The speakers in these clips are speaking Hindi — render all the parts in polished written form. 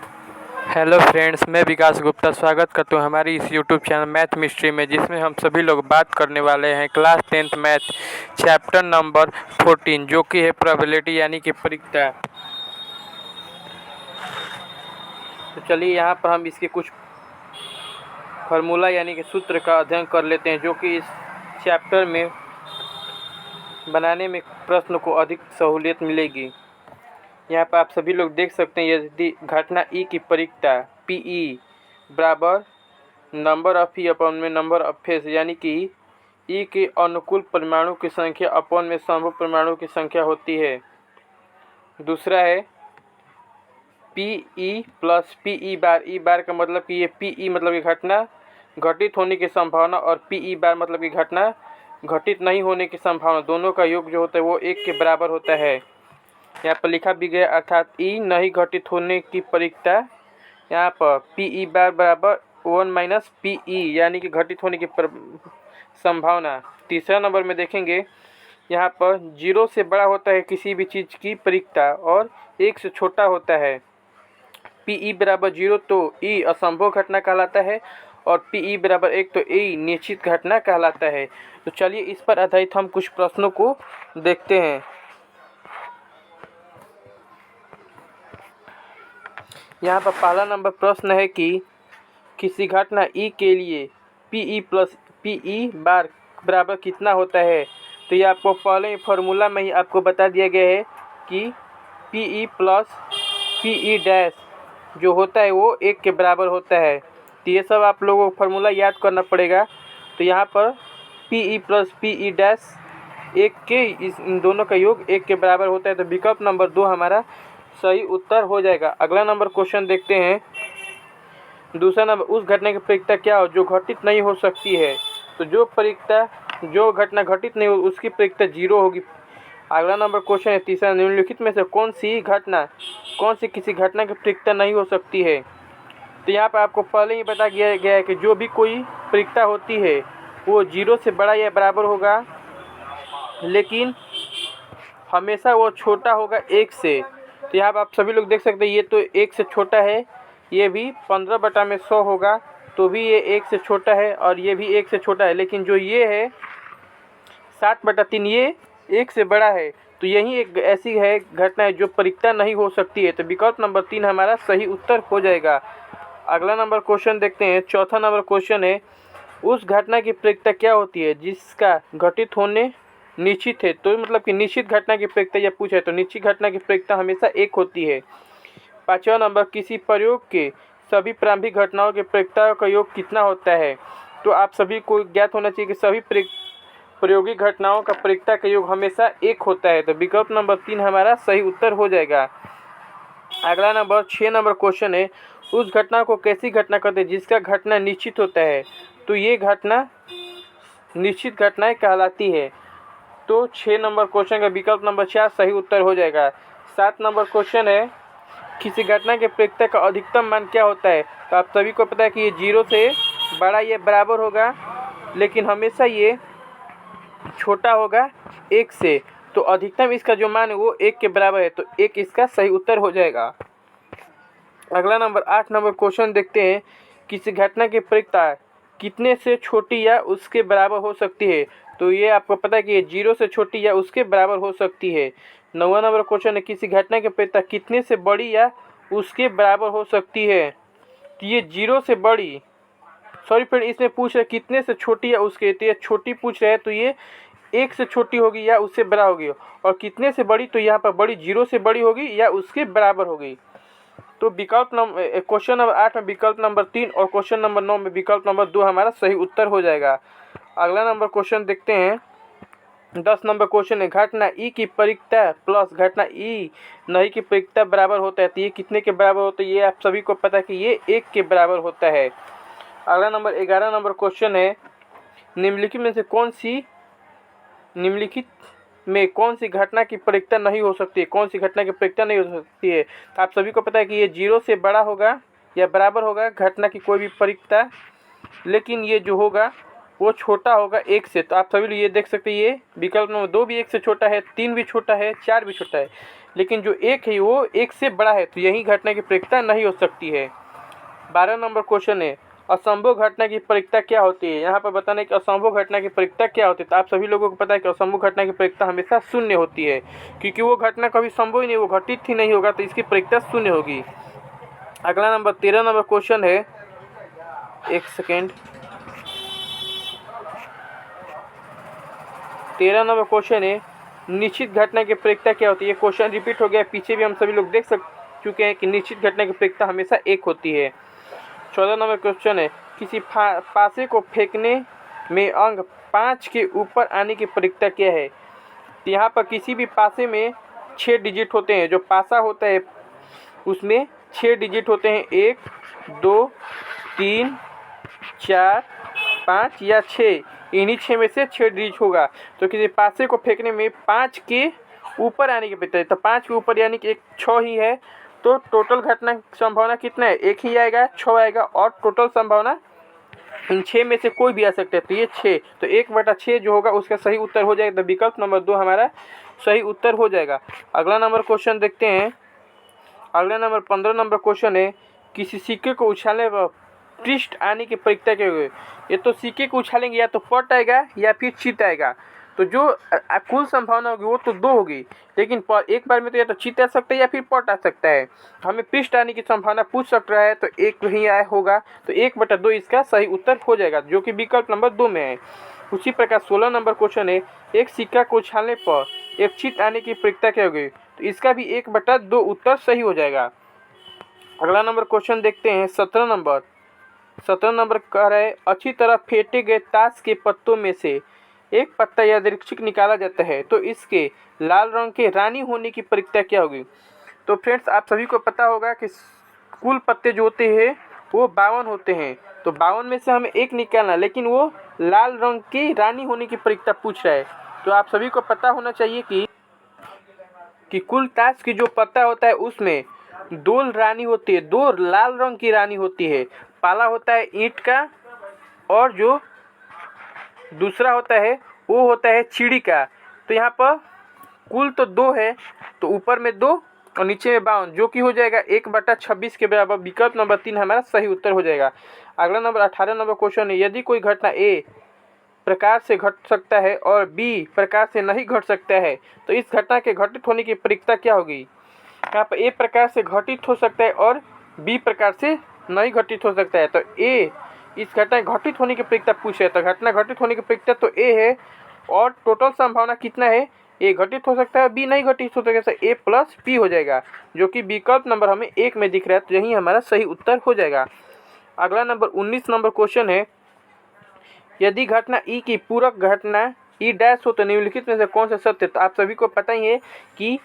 हेलो फ्रेंड्स, मैं विकास गुप्ता स्वागत करता हूँ हमारी इस यूट्यूब चैनल मैथ मिस्ट्री में, जिसमें हम सभी लोग बात करने वाले हैं class 10th math chapter number 14, जो कि है प्रोबेबिलिटी यानी कि परिकता। तो चलिए यहाँ पर हम इसके कुछ फार्मूला यानी कि सूत्र का अध्ययन कर लेते हैं, जो कि इस चैप्टर में बनाने में प्रश्न को अधिक सहूलियत मिलेगी। यहाँ पर आप सभी लोग देख सकते हैं, यदि घटना ई की परिकता पी बराबर नंबर ऑफ ई अपॉन में नंबर ऑफ फेस यानी कि ई के अनुकूल परमाणु की संख्या अपॉन में संभव परमाणु की संख्या होती है। दूसरा है P E plus P E bar का मतलब कि ये पी ई मतलब कि घटना घटित होने की संभावना और पी ई बार मतलब कि घटना घटित नहीं होने की संभावना, दोनों का योग जो होता है वो 1 के बराबर होता है। यहाँ पर लिखा भी गया, अर्थात ई नहीं घटित होने की परिकता यहाँ पर पी ई बार बराबर 1 माइनस पी ई यानी कि घटित होने की संभावना। तीसरा नंबर में देखेंगे, यहाँ पर 0 से बड़ा होता है किसी भी चीज़ की परिकता और 1 से छोटा होता है। पी ई बराबर 0 तो ई असंभव घटना कहलाता है और पी ई बराबर 1 तो ई निश्चित घटना कहलाता है। तो चलिए इस पर आधारित हम कुछ प्रश्नों को देखते हैं। यहाँ पर पहला नंबर प्रश्न है कि किसी घटना ई के लिए P E plus P E bar बराबर कितना होता है। तो ये आपको पहले ही फार्मूला में ही आपको बता दिया गया है कि पी ई प्लस पी ई डैश जो होता है वो 1 के बराबर होता है। तो ये सब आप लोगों को फार्मूला याद करना पड़ेगा। तो यहाँ पर पी ई प्लस पी ई डैश 1 के इन दोनों का योग 1 के बराबर होता है। तो विकल्प नंबर 2 हमारा सही उत्तर हो जाएगा। अगला नंबर क्वेश्चन देखते हैं। दूसरा नंबर, उस घटना की परिकता क्या हो जो घटित नहीं हो सकती है। तो जो घटना घटित नहीं हो उसकी परिकता 0 होगी। अगला नंबर क्वेश्चन है तीसरा, निम्नलिखित में से कौन सी किसी घटना की परिकता नहीं हो सकती है। तो यहाँ पर आपको पहले ही बता दिया गया है कि जो भी कोई परिकता होती है वो 0 से बड़ा या बराबर होगा, लेकिन हमेशा वो छोटा होगा 1 से। तो यहाँ पर आप सभी लोग देख सकते हैं, ये तो 1 से छोटा है, ये भी 15/100 होगा, तो भी ये 1 से छोटा है और ये भी 1 से छोटा है। लेकिन जो ये है 60/3 ये 1 से बड़ा है। तो यही एक ऐसी है घटना है जो परिकता नहीं हो सकती है। तो विकल्प नंबर 3 हमारा सही उत्तर हो जाएगा। अगला नंबर क्वेश्चन देखते हैं। चौथा नंबर क्वेश्चन है, उस घटना की परिकता क्या होती है जिसका घटित होने निश्चित है। तो मतलब कि निश्चित घटना की परिकता यह पूछा है, तो निश्चित घटना की परिकता हमेशा 1 होती है। पाँचवा नंबर, किसी प्रयोग के सभी प्रारंभिक घटनाओं के परिकता का योग कितना होता है। तो आप सभी को ज्ञात होना चाहिए कि सभी प्रायोगिक घटनाओं का परिकता का योग हमेशा 1 होता है। तो विकल्प नंबर 3 हमारा सही उत्तर हो जाएगा। अगला नंबर 6 नंबर क्वेश्चन है, उस घटना को कैसी घटना कहते हैं जिसका घटना निश्चित होता है। तो ये घटना निश्चित घटनाएं कहलाती है। तो 6 नंबर क्वेश्चन का विकल्प नंबर 4 सही उत्तर हो जाएगा। 7 नंबर क्वेश्चन है, किसी घटना के परिकता का अधिकतम मान क्या होता है। तो आप सभी को पता है कि ये 0 से बड़ा या बराबर होगा, लेकिन हमेशा ये छोटा होगा 1 से। तो अधिकतम इसका जो मान है वो 1 के बराबर है, तो 1 इसका सही उत्तर हो जाएगा। अगला नंबर 8 नंबर क्वेश्चन देखते हैं, किसी घटना की परिकता कितने से छोटी या उसके बराबर हो सकती है। तो ये आपको पता है कि ये 0 से छोटी या उसके बराबर हो सकती है। 9वां नंबर क्वेश्चन है, किसी घटना की परिकता कितने से बड़ी या उसके बराबर हो सकती है। तो ये 0 से बड़ी, सॉरी फ्रेंड, इसमें पूछ रहे कितने से छोटी या उसके, तो ये छोटी पूछ रहे हैं, तो ये 1 से छोटी होगी या उससे बड़ा होगी। और कितने से बड़ी, तो यहाँ पर बड़ी 0 से बड़ी होगी या उसके बराबर होगी। तो विकल्प नंबर क्वेश्चन नंबर 8 में विकल्प नंबर 3 और क्वेश्चन नंबर 9 में विकल्प नंबर 2 हमारा सही उत्तर हो जाएगा। अगला नंबर क्वेश्चन देखते हैं। 10 नंबर क्वेश्चन है, घटना ई की परिकता प्लस घटना ई नहीं की परिकता बराबर होता है। तो ये कितने के बराबर होता है, ये आप सभी को पता है कि ये 1 के बराबर होता है। अगला नंबर 11 नंबर क्वेश्चन है, निम्नलिखित में कौन सी घटना की परिकता नहीं हो सकती है। कौन सी घटना की परिकता नहीं हो सकती है। तो आप सभी को पता है कि ये 0 से बड़ा होगा या बराबर होगा घटना की कोई भी परिकता, लेकिन ये जो होगा वो छोटा होगा 1 से। तो आप सभी लोग ये देख सकते हैं, ये विकल्प नंबर 2 भी 1 से छोटा है, 3 भी छोटा है, 4 भी छोटा है, लेकिन जो एक है वो एक से बड़ा है, तो यही घटना की प्रायिकता नहीं हो सकती है। 12 नंबर क्वेश्चन है, असंभव घटना की प्रायिकता क्या होती है। यहाँ पर बताना है कि असंभव घटना की प्रायिकता क्या होती है। तो आप सभी लोगों को पता है कि असंभव घटना की प्रायिकता हमेशा शून्य होती है, क्योंकि वो घटना कभी संभव ही नहीं, वो घटित ही नहीं होगा, तो इसकी प्रायिकता शून्य होगी। अगला नंबर 13 नंबर क्वेश्चन है, एक सेकेंड, 13 नंबर क्वेश्चन है, निश्चित घटना की प्रायिकता क्या होती है। ये क्वेश्चन रिपीट हो गया, पीछे भी हम सभी लोग देख चुके हैं कि निश्चित घटना की प्रायिकता हमेशा एक होती है। 14 नंबर क्वेश्चन है, किसी पासे को फेंकने में अंक 5 के ऊपर आने की प्रायिकता क्या है। तो यहाँ पर किसी भी पासे में 6 डिजिट होते हैं। जो पासा होता है उसमें 6 डिजिट होते हैं, 1 2 3 4 5 या 6, इन्हीं 6 में से 6 डिजिट होगा। तो किसी पासे को फेंकने में 5 के ऊपर आने की प्रायिकता है, तो 5 के ऊपर यानी कि एक 6 ही है, तो टोटल घटना संभावना कितना है, एक ही आएगा, 6 आएगा, और टोटल संभावना इन 6 में से कोई भी आ सकता है, तो ये 6, तो 1/6 जो होगा उसका सही उत्तर हो जाएगा। तो विकल्प नंबर 2 हमारा सही उत्तर हो जाएगा। अगला नंबर क्वेश्चन देखते हैं। अगला नंबर 15 नंबर क्वेश्चन है, किसी सिक्के को उछालने पर पृष्ठ आने की प्रायिकता क्या होगी। ये तो सिक्के को उछालेंगे या तो पट आएगा या फिर चित आएगा, तो जो कुल संभावना होगी वो तो 2 होगी, लेकिन एक बार में तो या तो चित आ सकता है या फिर पट आ सकता है। हमें पृष्ठ आने की संभावना पूछ सकता है, तो एक ही आया होगा, तो 1/2 इसका सही उत्तर हो जाएगा, जो कि विकल्प नंबर 2 में है। उसी प्रकार 16 नंबर क्वेश्चन है, एक सिक्का को उछालने पर एक चित आने की प्रायिकता क्या होगी। तो इसका भी 1/2 उत्तर सही हो जाएगा। अगला नंबर क्वेश्चन देखते हैं। 17 नंबर कह रहा है, अच्छी तरह फेंटे गए ताश के पत्तों में से एक पत्ता यादृच्छिक निकाला जाता है, तो इसके लाल रंग के रानी होने की प्रायिकता क्या होगी। तो फ्रेंड्स, आप सभी को पता होगा कि कुल पत्ते जो होते हैं वो 52 होते हैं, तो 52 में से हमें एक निकालना, लेकिन वो लाल रंग की रानी होने की प्रायिकता पूछ रहा है। तो आप सभी को पता होना चाहिए कि कुल ताश की जो पत्ता होता है उसमें 2 रानी होती है, 2 लाल रंग की रानी होती है। पाला होता है ईंट का, और जो दूसरा होता है वो होता है चिड़ी का। तो यहाँ पर कुल तो 2 है, तो ऊपर में 2 और नीचे में 52, जो कि हो जाएगा 1/26 के बराबर। विकल्प नंबर 3 हमारा सही उत्तर हो जाएगा। अगला नंबर 18 नंबर क्वेश्चन है, यदि कोई घटना ए प्रकार से घट सकता है और बी प्रकार से नहीं घट सकता है, तो इस घटना के घटित होने की प्रायिकता क्या होगी। यहाँ पर ए प्रकार से घटित हो सकता है और बी प्रकार से नहीं घटित हो सकता है, तो ए इस घटना घटित होने की प्रायिकता पूछे, तो घटना घटित होने की प्रायिकता तो ए है, और टोटल संभावना कितना है, ए घटित हो सकता है बी नहीं घटित हो सकता है, तो ए प्लस बी हो जाएगा, जो कि विकल्प नंबर हमें 1 में दिख रहा है, तो यही हमारा सही उत्तर हो जाएगा। अगला नंबर 19 नंबर क्वेश्चन है, यदि घटना ई की पूरक घटना ई डैश हो तो निम्नलिखित में से कौन सा सत्य। तो आप सभी को पता ही है कि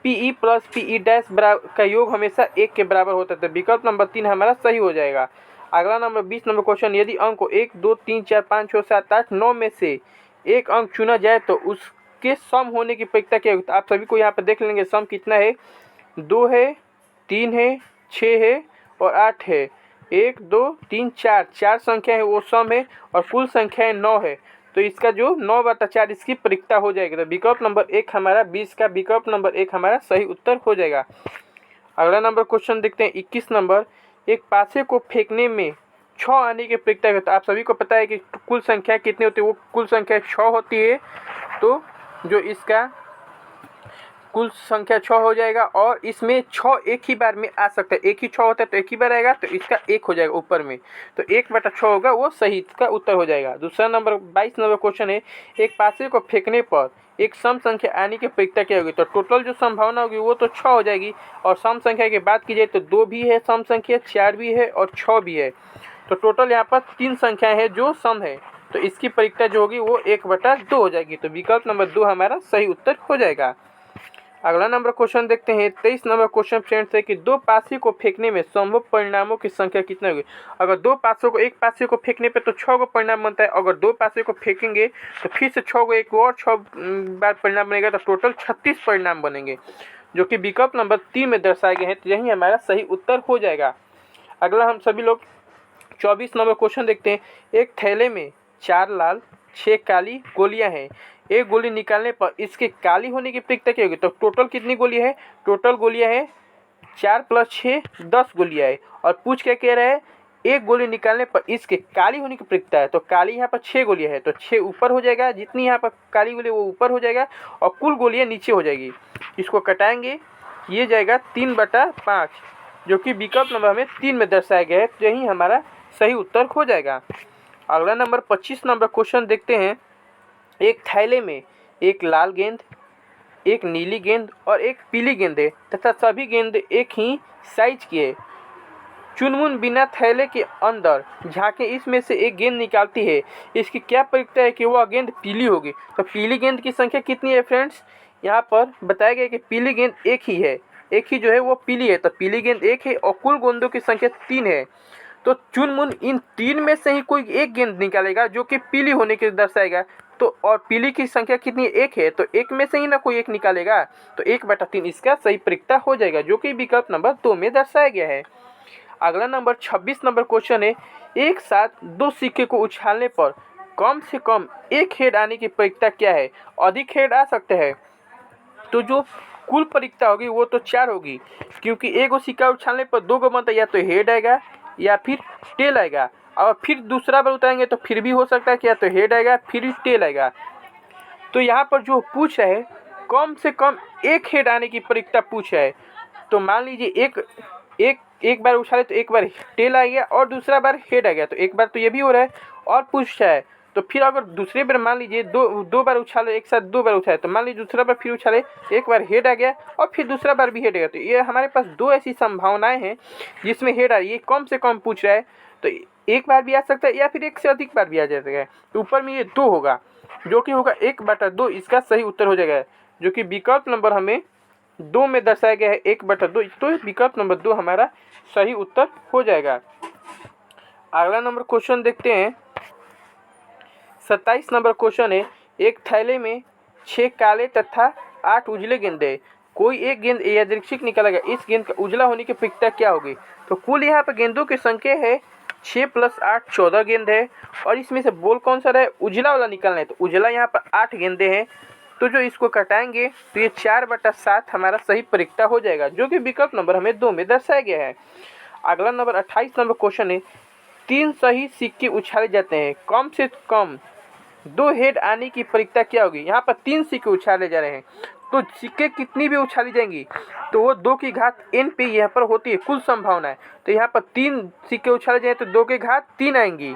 पीई प्लस पीई डैश का योग हमेशा 1 के बराबर होता है, तो विकल्प नंबर 3 हमारा सही हो जाएगा। अगला नंबर 20 नंबर क्वेश्चन, यदि अंक को 1 2 3 4 5 6 7 8 9 में से एक अंक चुना जाए तो उसके सम होने की प्रायिकता क्या होगी। तो आप सभी को यहाँ पर देख लेंगे सम कितना है, 2 है, 3 है, 6 है और 8 है। 1 2 3 4 संख्या है वो सम है, और कुल संख्या 9 है, तो इसका जो 9/4 इसकी प्रायिकता हो जाएगी। तो विकल्प नंबर 1 हमारा 20 का विकल्प नंबर 1 हमारा सही उत्तर हो जाएगा। अगला नंबर क्वेश्चन देखते हैं। 21 नंबर, एक पासे को फेंकने में 6 आने की प्रायिकता है। तो आप सभी को पता है कि कुल संख्या कितनी होती है, वो कुल संख्या 6 होती है, तो जो इसका कुल संख्या 6 हो जाएगा, और इसमें 6 एक ही बार में आ सकता है, एक ही 6 होता है तो एक ही बार आएगा, तो इसका 1 हो जाएगा ऊपर में, तो 1/6 होगा, वो सही इसका उत्तर हो जाएगा। दूसरा नंबर 22 नंबर क्वेश्चन है, एक पासे को फेंकने पर एक सम संख्या आने की प्रायिकता क्या होगी। तो टोटल जो संभावना होगी वो तो 6 हो जाएगी, और सम संख्या की बात की जाए तो 2 भी है सम संख्या, 4 भी है और 6 भी है, तो टोटल यहाँ पर 3 संख्याएँ हैं जो सम है, तो इसकी प्रायिकता जो होगी वो 1/2 हो जाएगी, तो विकल्प नंबर 2 हमारा सही उत्तर हो जाएगा। अगला नंबर क्वेश्चन देखते हैं। 23 नंबर क्वेश्चन फ्रेंड्स है कि 2 पासे को फेंकने में संभव परिणामों की संख्या कितना होगी। अगर 2 पासों को एक पासे को फेंकने पे तो 6 को परिणाम बनता है, अगर 2 पासे को फेंकेंगे तो फिर से 6 को एक और 6 बार परिणाम बनेगा, तो टोटल 36 परिणाम बनेंगे, जो कि विकल्प नंबर 3 में दर्शाए गए हैं, तो यही हमारा सही उत्तर हो जाएगा। अगला हम सभी लोग 24 नंबर क्वेश्चन देखते हैं। एक थैले में 4 लाल 6 काली गोलियां हैं, एक गोली निकालने पर इसके काली होने की प्रक्रिया क्या होगी? तो टोटल कितनी गोली है? टोटल गोलियां है 4 + 6 10 गोलियां है। और पूछ क्या कह रहा है? एक गोली निकालने पर इसके काली होने की प्रक्रिया है। तो काली यहाँ पर 6 गोलियां है, तो 6 ऊपर हो जाएगा, जितनी यहाँ पर काली गोली वो ऊपर हो जाएगा और कुल गोलियां नीचे हो जाएगी। इसको कटाएंगे, ये जाएगा 3/5, जो कि विकल्प नंबर हमें 3 में दर्शाया गया है। तो यही हमारा सही उत्तर हो जाएगा। अगला नंबर 25 नंबर क्वेश्चन देखते हैं। एक थैले में एक लाल गेंद, एक नीली गेंद और एक पीली गेंद है तथा सभी गेंद एक ही साइज की है। चुनमुन बिना थैले के अंदर झांके इसमें से एक गेंद निकालती है। इसकी क्या प्रक्रिया है कि वह गेंद पीली होगी? तो पीली गेंद की संख्या कितनी है फ्रेंड्स? यहाँ पर बताया गया कि पीली गेंद एक ही है, एक ही जो है वो पीली है। तो पीली गेंद एक है और कुल गेंदों की संख्या 3 है। तो चुनमुन इन 3 में से ही कोई एक गेंद निकालेगा जो कि पीली होने के दर्शाएगा। तो और पीली की संख्या कितनी? एक है, तो एक में से ही ना कोई एक निकालेगा। तो 1/3 इसका सही प्रक्रिया हो जाएगा, जो कि विकल्प नंबर 2 में दर्शाया गया है। अगला नंबर 26 नंबर क्वेश्चन है। एक साथ 2 सिक्के को उछालने पर कम से कम एक हेड आने की प्रक्रिया क्या है? अधिक हेड आ सकते हैं, तो जो कुल प्रक्रिया होगी वो तो 4 होगी, क्योंकि एक गो सिक्का उछालने पर 2 गो बनता है, या तो हेड आएगा या फिर टेल आएगा। और फिर दूसरा बार उतारेंगे तो फिर भी हो सकता है कि या तो हेड आएगा फिर टेल आएगा। तो यहाँ पर जो पूछ रहा है कम से कम एक हेड आने की प्रक्रिया पूछ रहा है। तो मान लीजिए एक बार उछाले तो एक बार टेल आ गया और दूसरा बार हेड आ गया, तो एक बार तो ये भी हो रहा है। और पूछ रहा है तो फिर अगर दूसरे बार मान लीजिए दो बार उछाले, एक साथ 2 बार उछाले, तो मान लीजिए दूसरा बार फिर उछाले, एक बार हेड आ गया और फिर दूसरा बार भी हेड आ गया। तो ये हमारे पास 2 ऐसी संभावनाएं हैं जिसमें हेड आ रही है। कम से कम पूछ रहा है, तो एक बार भी आ सकता है या फिर एक से अधिक बार भी आ जाता है। तो ऊपर में ये 2 होगा, जो कि होगा 1/2, इसका सही उत्तर हो जाएगा, जो कि विकल्प नंबर हमें 2 में दर्शाया गया है 1/2। तो विकल्प नंबर 2 हमारा सही उत्तर हो जाएगा। अगला नंबर क्वेश्चन देखते हैं। 27 नंबर क्वेश्चन है। एक थैले में 6 काले तथा 8 उजले गेंदे, कोई एक गेंद यादृच्छिक निकाला गया, इस गेंद का उजला होने की प्रक्रिया क्या होगी? तो कुल यहाँ पर गेंदों की संख्या है 6 + 8 14 गेंद है। और इसमें से बोल कौन सा है? उजला वाला निकालना है। तो उजला यहाँ पर 8 गेंदे हैं। तो जो इसको कटाएंगे तो ये 4/7 हमारा सही प्रक्रिया हो जाएगा, जो कि विकल्प नंबर हमें 2 में दर्शाया गया है। अगला नंबर 28 नंबर क्वेश्चन है। 3 सही सिक्के उछाले जाते हैं, कम से कम 2 हेड आने की प्रक्रिया क्या होगी? यहाँ पर 3 सिक्के उछाले जा रहे हैं, तो सिक्के कितनी भी उछाली जाएंगी तो वो 2 की घात n पे यहाँ पर होती है कुल संभावना है। तो यहाँ पर 3 सिक्के उछाले जाए तो 2 की घात 3 आएंगी।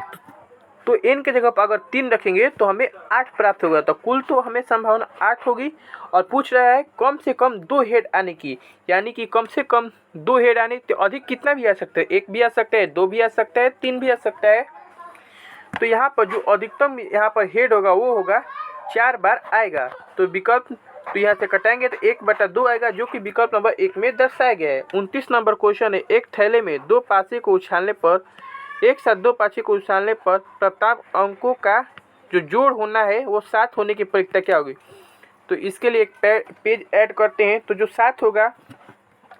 तो n के जगह पर अगर 3 रखेंगे तो हमें 8 प्राप्त होगा। तो कुल तो हमें संभावना 8 होगी। और पूछ रहा है कम से कम 2 हेड आने की, यानी कि कम से कम 2 हेड आने तो अधिक कितना भी आ सकता है? 1 भी आ सकता है, 2 भी आ सकता है, 3 भी आ सकता है। तो यहाँ पर जो अधिकतम यहाँ पर हेड होगा वो होगा 4 बार आएगा। तो विकल्प तो यहाँ से कटाएंगे तो 1/2 आएगा, जो कि विकल्प नंबर 1 में दर्शाया गया है। 29 नंबर क्वेश्चन है। एक थैले में 2 पासे को उछालने पर एक साथ 2 पासे को उछालने पर प्राप्त अंकों का जो जोड़ होना है वो 7 होने की प्रक्रिया क्या होगी? तो इसके लिए एक पेज ऐड करते हैं। तो जो 7 होगा,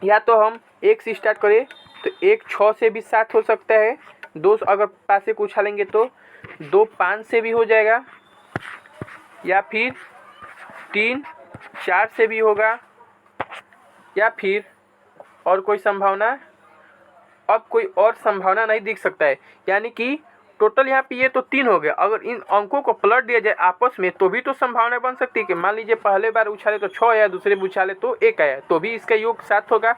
या तो हम 1 से स्टार्ट करें तो 1 6 से भी 7 हो सकता है। 2 अगर पासे को उछालेंगे तो 2 5 से भी हो जाएगा, या फिर 3 4 से भी होगा, या फिर और कोई संभावना? अब कोई और संभावना नहीं दिख सकता है, यानी कि टोटल यहाँ पे ये तो 3 हो गया। अगर इन अंकों को पलट दिया जाए आपस में तो भी तो संभावना बन सकती है कि मान लीजिए पहले बार उछाले तो 6 आया, दूसरे बार उछाले तो 1 आया, तो भी इसका योग 7 होगा।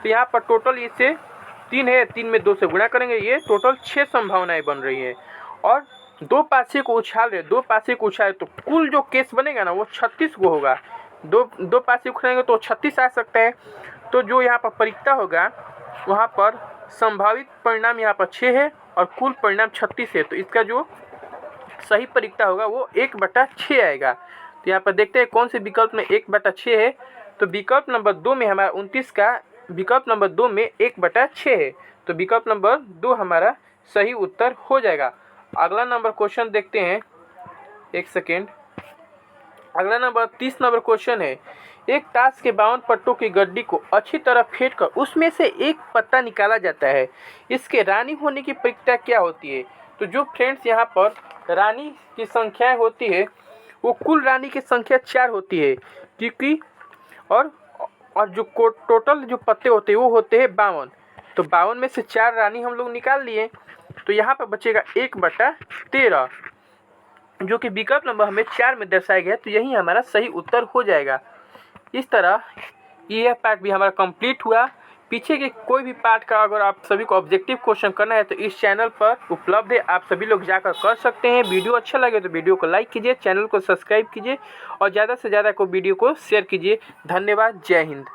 तो यहाँ पर टोटल इससे 3 है, 3 में 2 से गुणा करेंगे, ये टोटल 6 संभावनाएं बन रही हैं। और 2 पासे को उछाल रहे, 2 पासे को उछाले तो कुल जो केस बनेगा ना वो 36 को होगा। 2 पासे उछालेंगे तो 36 आ सकता है। तो जो यहाँ पर प्रक्रिया होगा वहाँ पर संभावित परिणाम यहाँ पर 6 है और कुल परिणाम 36 है। तो इसका जो सही प्रक्रिया होगा वो 1/6 आएगा। तो यहाँ पर देखते हैं कौन से विकल्प में 1/6 है। तो विकल्प नंबर 2 में हमारा 29 का विकल्प नंबर 2 में 1/6 है। तो विकल्प नंबर 2 हमारा सही उत्तर हो जाएगा। अगला नंबर क्वेश्चन देखते हैं, एक सेकेंड। अगला नंबर 30 नंबर क्वेश्चन है। एक ताश के 52 पट्टों की गड्डी को अच्छी तरह फेंटकर उसमें से एक पत्ता निकाला जाता है, इसके रानी होने की प्रक्रिया क्या होती है? तो जो फ्रेंड्स यहाँ पर रानी की संख्याएं होती है वो कुल रानी की संख्या 4 होती है, क्योंकि और जो टोटल जो पत्ते होते हैं वो होते हैं 52। तो 52 में से 4 रानी हम लोग निकाल लिए, तो यहाँ पर बचेगा 1/13, जो कि विकल्प नंबर हमें 4 में दर्शाया गया है। तो यही हमारा सही उत्तर हो जाएगा। इस तरह यह पार्ट भी हमारा कंप्लीट हुआ। पीछे के कोई भी पार्ट का अगर आप सभी को ऑब्जेक्टिव क्वेश्चन करना है तो इस चैनल पर उपलब्ध है, आप सभी लोग जाकर कर सकते हैं। वीडियो अच्छा लगे तो वीडियो को लाइक कीजिए, चैनल को सब्सक्राइब कीजिए और ज़्यादा से ज़्यादा को वीडियो को शेयर कीजिए। धन्यवाद। जय हिंद।